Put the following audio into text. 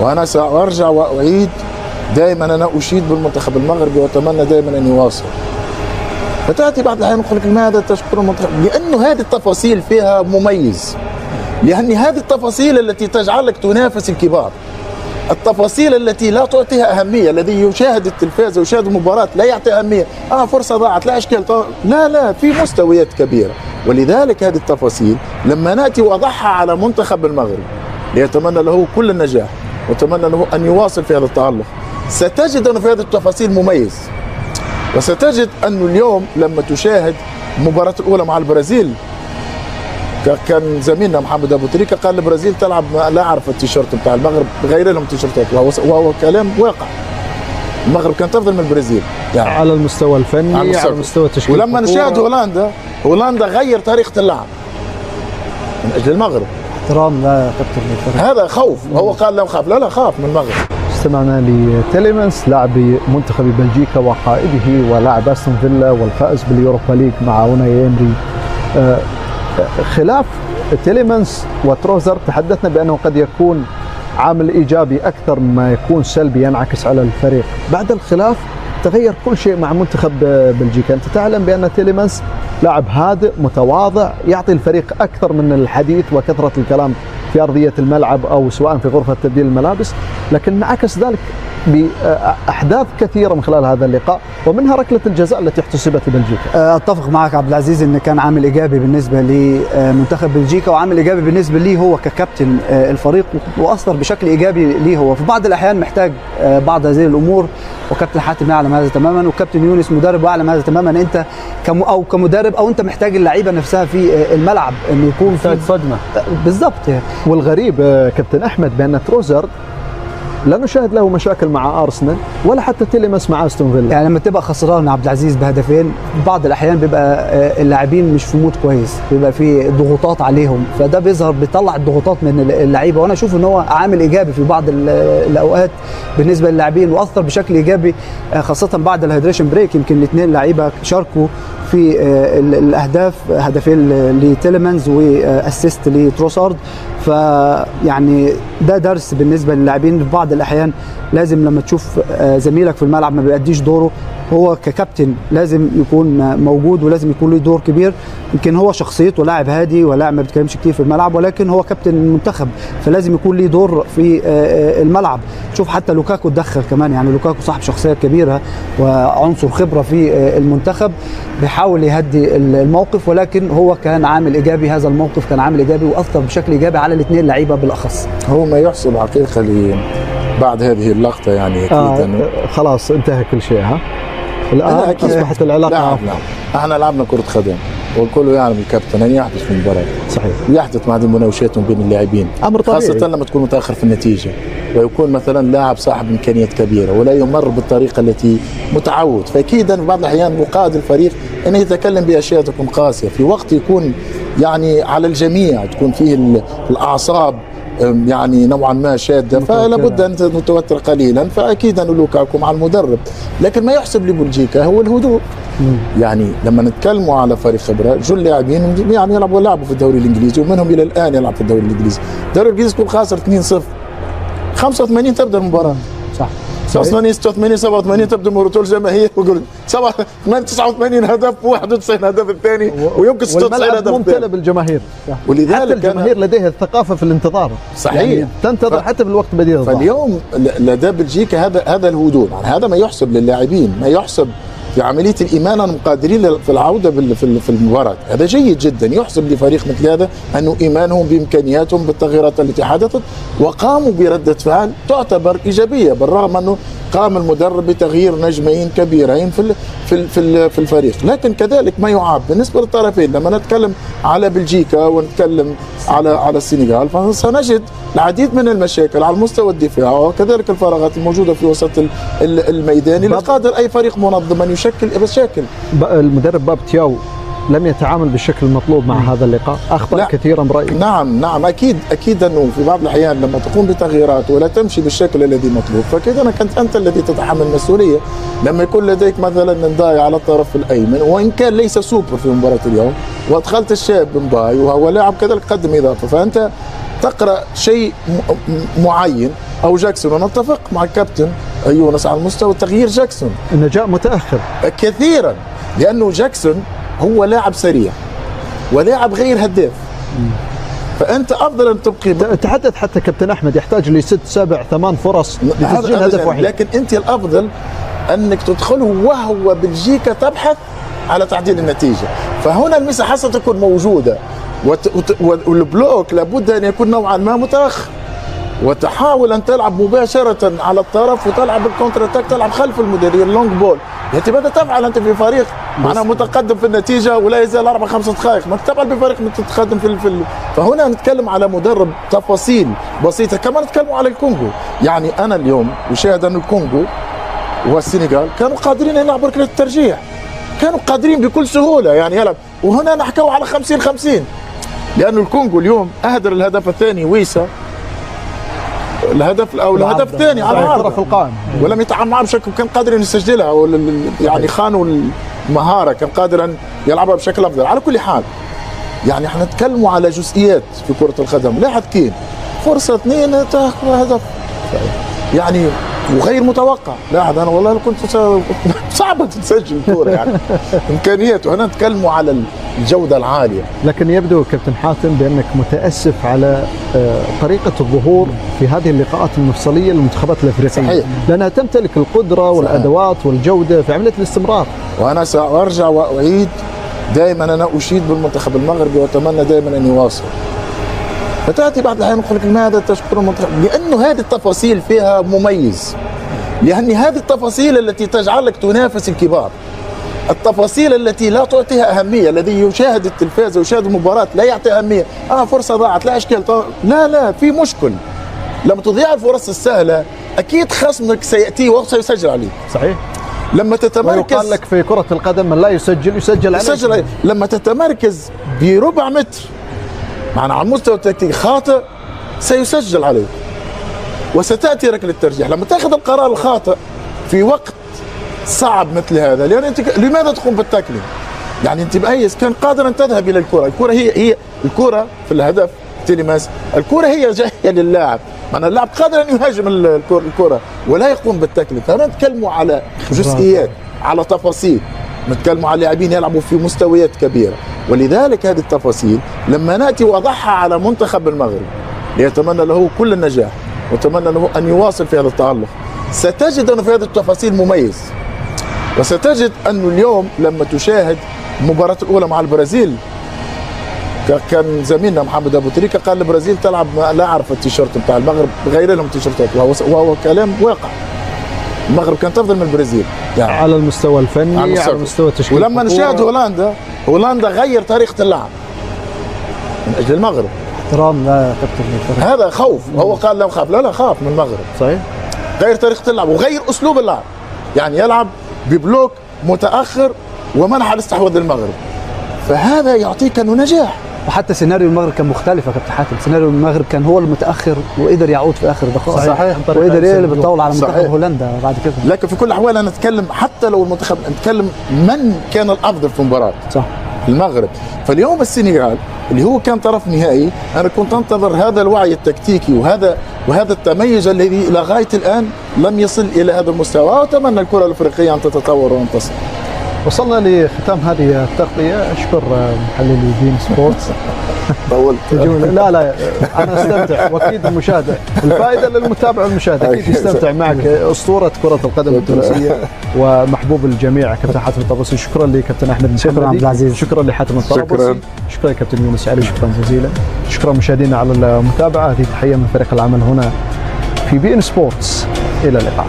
وانا سارجع واعيد دائما، انا اشيد بالمنتخب المغربي واتمنى دائما ان يواصل. فتاتي بعض الاحيان يقول لك لماذا تشكر المنتخب؟ لانه هذه التفاصيل فيها مميز، لان هذه التفاصيل التي تجعلك تنافس الكبار، التفاصيل التي لا تعطيها اهميه. الذي يشاهد التلفاز ويشاهد المباراه لا يعطي اهميه، فرصه ضاعت، لا اشكال، لا في مستويات كبيره. ولذلك هذه التفاصيل لما ناتي واضعها على منتخب المغرب ليتمنى له كل النجاح واتمنى له ان يواصل في هذا التعلق، ستجد انه في هذه التفاصيل مميز. وستجد انه اليوم لما تشاهد المباراه الاولى مع البرازيل، كان زميلنا محمد ابو تريكه قال البرازيل تلعب لا اعرف التيشيرت بتاع المغرب غير لهم تيشيرتات، وهو كلام واقع. المغرب كانت افضل من البرازيل يعني على المستوى الفني، على مستوى التشكيل. ولما نشاهد هولندا غير طريقه اللعب من اجل المغرب. احترام لا كابتن الفريق، هذا خوف. هو قال لا خاف، لا خاف من المغرب. استمعنا لتيليمانس لاعب منتخب بلجيكا وقائده ولاعب استون فيلا والفائز باليوروبا ليج مع اوناي إيمري. خلاف تيليمانس وتروزر تحدثنا بأنه قد يكون عامل إيجابي أكثر مما يكون سلبي ينعكس على الفريق. بعد الخلاف تغير كل شيء مع منتخب بلجيكا. أنت تعلم بأن تيليمانس لاعب هادئ متواضع يعطي الفريق أكثر من الحديث وكثرة الكلام في أرضية الملعب أو سواء في غرفة تبديل الملابس، لكن انعكس ذلك بأحداث كثيرة من خلال هذا اللقاء ومنها ركلة الجزاء التي احتسبت لبلجيكا. أتفق معك عبد العزيز أن كان عامل إيجابي بالنسبة لمنتخب بلجيكا وعامل إيجابي بالنسبة لي هو ككابتن الفريق، وأثر بشكل إيجابي ليه هو. في بعض الأحيان محتاج بعض هذه الأمور، وكابتن حاتم يعلم هذا تماما، وكابتن يونس مدرب ويعلم هذا تماما. أنت كمدرب أو أنت محتاج اللعيبة نفسها في الملعب أنه يكون في صدمة بالضبط. والغريب كابتن أحمد بأن تروزر لا نشاهد له مشاكل مع أرسنال ولا حتى تيليمانس مع استون فيلا. يعني لما تبقى خسران عبد العزيز بهدفين بعض الأحيان بيبقى اللاعبين مش في مود كويس، بيبقى في ضغوطات عليهم، فده بيطلع الضغوطات من اللعيبة. وأنا أشوف إن هو عامل إيجابي في بعض الأوقات بالنسبة للاعبين، وأثر بشكل إيجابي خاصة بعد الهيدريشن بريك. يمكن الاثنين لعيبة شاركوا في الأهداف، هدفين لتيليمانز وأسيست لتروسارد. فيعني ده درس بالنسبة للاعبين. في بعض الأحيان لازم لما تشوف زميلك في الملعب ما بيأديش دوره، هو ككابتن لازم يكون موجود ولازم يكون له دور كبير. يمكن هو شخصيته لاعب هادي ولاعب ما بيتكلمش كتير في الملعب، ولكن هو كابتن المنتخب فلازم يكون له دور في الملعب. شوف حتى لوكاكو اتدخل كمان، يعني لوكاكو صاحب شخصية كبيرة وعنصر خبرة في المنتخب، بيحاول يهدي الموقف، ولكن هو كان عامل إيجابي. هذا الموقف كان عامل إيجابي وأثر بشكل إيجابي على الاثنين لعيبة بالأخص. هو ما يحصل حقيقة بعد هذه اللقطة يعني أكيد خلاص انتهى كل شيء. الآن أصبحت العلاقة احنا لعبنا كرة قدم والكل يعلم الكابتن أن يحدث في المباراة. صحيح. يحدث مع هذه المناوشات بين اللاعبين، أمر طبيعي، خاصة لما تكون متأخر في النتيجة ويكون مثلا لاعب صاحب إمكانيات كبيرة ولا يمر بالطريقة التي متعود. فأكيد في بعض الأحيان يقاد الفريق أن يتكلم بأشياء تكون قاسية في وقت يكون يعني على الجميع، تكون فيه الأعصاب يعني نوعا ما شاده، فلا بد ان نتوتر قليلا. فاكيد ان لوكاكو مع المدرب، لكن ما يحسب لبلجيكا هو الهدوء. يعني لما نتكلموا على فريق خبره، جل لاعبين يعني لعبوا في الدوري الانجليزي ومنهم الى الان يلعب في الدوري الانجليزي. الدوري الانجليزي تكون خاسر 2-0 85 تبدا المباراه، صح 85 86 87 تبدا المباراه الجماهير ويقول 89 هدف و91 هدف الثاني ويمكن 96 هدف ممتلئ بالجماهير. ولذلك حتى الجماهير لديها الثقافه في الانتظار. صحيح، يعني تنتظر حتى في الوقت بديل الضغط. فاليوم لدى بلجيكا هذا الهدوء، يعني هذا ما يحسب للاعبين، ما يحسب في عمليه الايمان انهم قادرين في العوده في المباراه. هذا جيد جدا، يحسب لفريق مثل هذا انه ايمانهم بامكانياتهم بالتغييرات التي حدثت وقاموا برده فعل تعتبر ايجابيه، بالرغم انه قام المدرب بتغيير نجمين كبيرين في الفريق. لكن كذلك ما يعاب بالنسبه للطرفين. لما نتكلم على بلجيكا ونتكلم على السنغال، فسنجد العديد من المشاكل على المستوى الدفاع وكذلك الفراغات الموجوده في وسط الميدان اللي قادر اي فريق منظم ان يشكل مشاكل. المدرب باب تياو لم يتعامل بالشكل المطلوب مع هذا اللقاء، اخطا لا. كثيرا برايك؟ نعم اكيد انه في بعض الاحيان لما تقوم بتغييرات ولا تمشي بالشكل الذي مطلوب، فكذا كنت انت الذي تتحمل المسؤوليه. لما يكون لديك مثلا نداي على الطرف الايمن، وان كان ليس سوبر في مباراه اليوم، وادخلت الشاب نداي وهو لاعب كذلك قدم اضافه، فانت تقرا شيء معين او جاكسون. ونتفق مع الكابتن يونس على مستوى تغيير جاكسون النجاح متاخر كثيرا، لانه جاكسون هو لاعب سريع ولاعب غير هداف، فانت افضل ان تبقي. تحدث حتى كابتن احمد يحتاج ل 6 7 8 فرص لتسجيل هدف واحد، لكن انت الافضل انك تدخله وهو بلجيكا تبحث على تعديل النتيجه، فهنا المساحه ستكون موجوده، والبلوك لابد ان يكون نوعا ما متاخر، وتحاول ان تلعب مباشره على الطرف وتلعب الكونتر اتاك، تلعب خلف المدير اللونج بول. يعني ماذا تفعل انت في فريق معناه متقدم في النتيجه ولا يزال 4-5 دقائق؟ ما تفعل بفريق متقدم في فهنا نتكلم على مدرب تفاصيل بسيطه. كما نتكلم على الكونغو، يعني انا اليوم اشاهد ان الكونغو والسنغال كانوا قادرين ان يلعبوا ركله الترجيح، كانوا قادرين بكل سهوله يعني يلعب. وهنا نحكوا على 50-50، لأن الكونغو اليوم أهدر الهدف الثاني ويسا، الهدف الهدف الثاني على العارضة في القائم، ولم يتعامل معه بشكل كان قادر ان يسجلها، يعني خانوا المهاره، كان قادر ان يلعبها بشكل افضل. على كل حال يعني احنا نتكلم على جزئيات في كره القدم. لاحظ كين فرصه 2 تاخذ هدف يعني وغير متوقع. لاحظ انا والله كنت صعبه تسجل الكوره يعني امكانياته. هنا نتكلم على الجوده العاليه. لكن يبدو كابتن حاتم بانك متاسف على طريقه الظهور في هذه اللقاءات المفصليه للمنتخبات الافريقيه، صحيح. لانها تمتلك القدره والادوات والجوده في عمليه الاستمرار. وانا سارجع واعيد دائما، انا اشيد بالمنتخب المغربي واتمنى دائما ان يواصل. فتاتي بعض الاحيان يقول لك لماذا تشكر المنتخب؟ لانه هذه التفاصيل فيها مميز، لان هذه التفاصيل التي تجعلك تنافس الكبار، التفاصيل التي لا تعطيها اهميه. الذي يشاهد التلفاز ويشاهد المباراه لا يعطي اهميه، فرصه ضاعت لا اشكال، لا في مشكل. لما تضيع الفرص السهله اكيد خصمك سياتي وقت سيسجل عليك. صحيح. لما تتمركز، ويقال لك في كره القدم من لا يسجل عليه. لما تتمركز بربع متر معنا على المستوى التكتيكي خاطئ سيسجل عليك وستاتي ركله الترجيح. لما تاخذ القرار الخاطئ في وقت صعب مثل هذا، لان انت لماذا تقوم بالتاكلينج؟ يعني انت بايس كان قادر ان تذهب الى الكره، الكره هي الكره في الهدف تيليماس، الكره هي جايه للاعب، معنى اللاعب قادر ان يهاجم الكره ولا يقوم بالتاكلينج. فانا نتكلموا على جزئيات، على تفاصيل، نتكلموا على لاعبين يلعبوا في مستويات كبيره. ولذلك هذه التفاصيل لما ناتي وضعها على منتخب المغرب ليتمنى له كل النجاح واتمنى له ان يواصل في هذا التألق، ستجد انه في هذه التفاصيل مميز. وستجد انه اليوم لما تشاهد المباراه الاولى مع البرازيل، كان زميلنا محمد ابو تريكه قال البرازيل تلعب لا اعرف التيشيرت بتاع المغرب غير لهم تيشيرتات، وهو كلام واقع. المغرب كانت افضل من البرازيل يعني على المستوى الفني، على مستوى التشكيل. ولما نشاهد هولندا غير طريقه اللعب من اجل المغرب. احترام لا كابتن، هذا خوف. هو قال لا خاف، لا خاف من المغرب. صحيح. غير طريقه اللعب وغير اسلوب اللعب، يعني يلعب ببلوك متاخر ومنح الاستحواذ للمغرب، فهذا يعطيك انه نجاح. وحتى سيناريو المغرب كان مختلف يا كابتن حاتم، سيناريو المغرب كان هو المتاخر وقدر يعود في اخر دقائق. صحيح. وقدر يقلب الطاوله على منتخب هولندا بعد كده. لكن في كل الاحوال انا اتكلم حتى لو المنتخب، نتكلم من كان الافضل في المباراه. صح. المغرب. فاليوم السنغال اللي هو كان طرف نهائي، انا كنت انتظر هذا الوعي التكتيكي وهذا التميز الذي الى غايه الان لم يصل الى هذا المستوى، واتمنى الكره الافريقيه ان تتطور وان تصل. وصلنا لختام هذه التغطيه، اشكر محللي بين سبورتس. طولت. لا انا استمتع، واكيد المشاهده الفائده للمتابع والمشاهد اكيد يستمتع معك، اسطوره كره القدم التونسيه ومحبوب الجميع كابتن حاتم الطرابلسي. شكرا لكابتن احمد شكرا عبد العزيز، شكرا لحاتم الطرابلسي، شكرا لكابتن يونس علي، شكرا جزيلا. شكرا مشاهدينا على المتابعه، هذه تحيه من فريق العمل هنا في بي ان سبورتس، الى اللقاء.